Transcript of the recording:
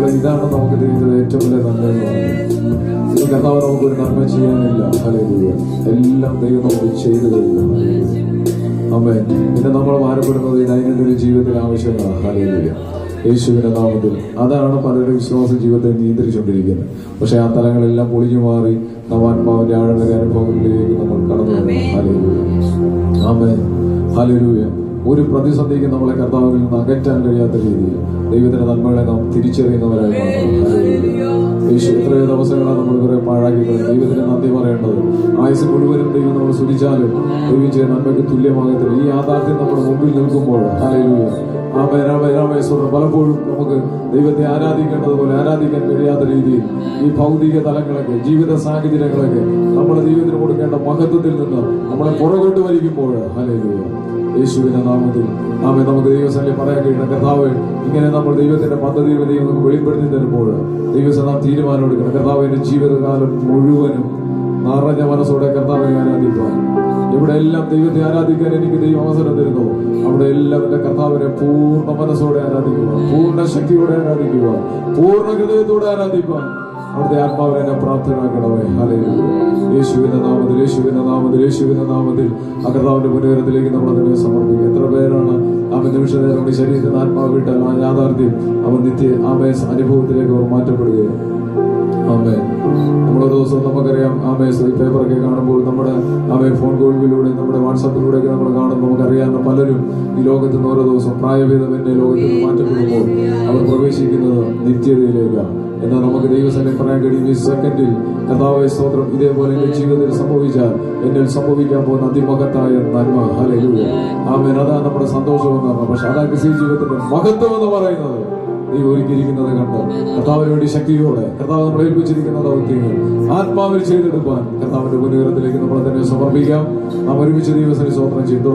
ഇതാണ് നമുക്ക് ജീവിതത്തിൽ ഏറ്റവും വലിയ നന്മ. ഈ കർത്താവ് നമുക്കൊരു നന്മ ചെയ്യാനില്ല. ഹല്ലേലൂയ. എല്ലാം ദൈവം നമുക്ക് ചെയ്തു തരുന്നു. ആമേൻ. പിന്നെ നമ്മൾ ഭാരപ്പെടുന്നത് ഈ ദൈനംദിന ജീവിതത്തിൽ ആവശ്യങ്ങളാണ്. ഹല്ലേലൂയ. യേശുവിന്റെ നാമത്തിൽ. അതാണ് പലരുടെ വിശ്വാസ ജീവിതത്തെ നിയന്ത്രിച്ചുകൊണ്ടിരിക്കുന്നത്. പക്ഷെ ആ തലങ്ങളെല്ലാം പൊളിഞ്ഞു മാറി നാം ആത്മാവിന്റെ ആഴമായ അനുഭവങ്ങളിലേക്ക് നമ്മൾ കടന്നു വരണം. ഹല്ലേലൂയ, ആമേൻ, ഹല്ലേലൂയ. ഒരു പ്രതിസന്ധിക്ക് നമ്മളെ കർത്താവിൽ നിന്ന് അകറ്റാൻ കഴിയാത്ത രീതിയിൽ ദൈവത്തിന്റെ നന്മകളെ നാം തിരിച്ചറിയുന്നവരായി മാറണം. യേശു എത്രയോ ദിവസങ്ങളാണ് നമ്മൾ കുറെ പാഴാക്കിയത്. ദൈവത്തിന് നന്ദി പറയേണ്ടത്. ആയുസ് മുഴുവനും ദൈവം നമ്മൾ സ്തുതിച്ചാലും ദൈവം ചെയ്യുന്ന നന്മയ്ക്ക് തുല്യമാകത്തില്ല. ഈ യാഥാർത്ഥ്യം നമ്മുടെ മുമ്പിൽ നിൽക്കുമ്പോൾ ഹല്ലേലൂയ, ആമേൻ, ആമേൻ, ആമേൻ. പലപ്പോഴും നമുക്ക് ദൈവത്തെ ആരാധിക്കേണ്ടതുപോലെ ആരാധിക്കാൻ കഴിയാത്ത രീതിയിൽ ഈ ഭൗതിക തലങ്ങളൊക്കെ, ജീവിത സാഹചര്യങ്ങളൊക്കെ നമ്മുടെ ദൈവത്തിന് കൊടുക്കേണ്ട മഹത്വത്തിൽ നിന്ന് നമ്മളെ പുറകോട്ട് വലിക്കുമ്പോൾ ഹല്ലേലൂയ, യേശുവിന്റെ നാമത്തിൽ ആമേൻ, നമുക്ക് ദൈവസന്നിധിയിൽ പറയാൻ കഴിയണം, കർത്താവ് ഇങ്ങനെ നമ്മൾ ദൈവത്തിന്റെ പദ്ധതികൾ ദൈവം നമുക്ക് വെളിപ്പെടുത്തി തരുമ്പോൾ ദൈവസഭ നാം തീരുമാനം എടുക്കണം. കർത്താവിന്റെ ജീവിതകാലം മുഴുവനും നിറഞ്ഞ മനസ്സോടെ കർത്താവിനെ ആരാധിക്കാൻ, ഇവിടെ എല്ലാം ദൈവത്തെ ആരാധിക്കാൻ എനിക്ക് ദൈവം അവസരം തരുന്നു. അവിടെ എല്ലാം എന്റെ കർത്താവിനെ പൂർണ്ണ മനസ്സോടെ ആരാധിക്കുക, പൂർണ്ണ ശക്തിയോടെ ആരാധിക്കുക, പൂർണ്ണ ഹൃദയത്തോടെ ആരാധിക്കാൻ അവിടുത്തെ ആത്മാവിനെ എന്നെ പ്രാപ്തനാക്കണമേ. ഹല്ലേലൂയ, യേശുവിന്റെ നാമത്തിൽ, യേശുവിന്റെ നാമത്തിൽ, യേശുവിന്റെ നാമത്തിൽ ആ കർത്താവിന്റെ മുന്നേറത്തിലേക്ക് നമ്മൾ അതിനെ സമർപ്പിക്കുക. എത്ര പേരാണ് അവൻ നിമിഷം നമ്മുടെ ശരീരത്തിന് ആത്മാവ് വിട്ടാൽ ആ യാഥാർത്ഥ്യം അവൻ നിത്യ ആമേ അനുഭവത്തിലേക്ക് അവർ മാറ്റപ്പെടുകയാണ്. ആമേ, നമ്മളെ ദിവസവും നമുക്കറിയാം ആമേ പേപ്പറൊക്കെ കാണുമ്പോൾ നമ്മുടെ ആമേ ഫോൺ കോളിലൂടെ നമ്മുടെ വാട്സാപ്പിലൂടെയൊക്കെ നമ്മൾ കാണും. നമുക്കറിയാവുന്ന പലരും ഈ ലോകത്ത് നിന്ന് ഓരോ ദിവസം പ്രായഭേദമെന്റെ ലോകത്ത് നിന്ന് മാറ്റപ്പെടുമ്പോൾ അവർ പ്രവേശിക്കുന്നത് നിത്യതയിലേക്കാണ്. എന്നാൽ നമുക്ക് ദൈവസന്നിധിയിൽ പറയാൻ കഴിയും, ഈ സെക്കൻഡിൽ കർത്താവേ സ്തോത്രം, ഇതേപോലെ എന്റെ ജീവിതത്തിൽ സംഭവിച്ചാൽ എന്നിൽ സംഭവിക്കാൻ പോകുന്ന അതിമഹത്തായ നന്മ. ഹല്ലേലൂയ, ആമേൻ. അതാണ് നമ്മുടെ സന്തോഷം എന്ന് പറഞ്ഞത്. പക്ഷെ അതാണ് ക്രിസ്തീയ ജീവിതത്തിന്റെ മഹത്വം എന്ന് പറയുന്നത്. ദൈവം ഒരുക്കിയിരിക്കുന്നത് കണ്ട് കർത്താവിന് വേണ്ടി ശക്തിയോടെ കർത്താവ് നമ്മൾ ഏൽപ്പിച്ചിരിക്കുന്ന ദൗത്യങ്ങൾ ആത്മാവിൽ ചെയ്തെടുക്കാൻ കർത്താവിന്റെ മുൻനിരത്തിലേക്ക് നമ്മളെ തന്നെ സമർപ്പിക്കാം. നാം ഒരുമിച്ച് ദൈവസന്നിധിയിൽ സ്തോത്രം ചെയ്തു.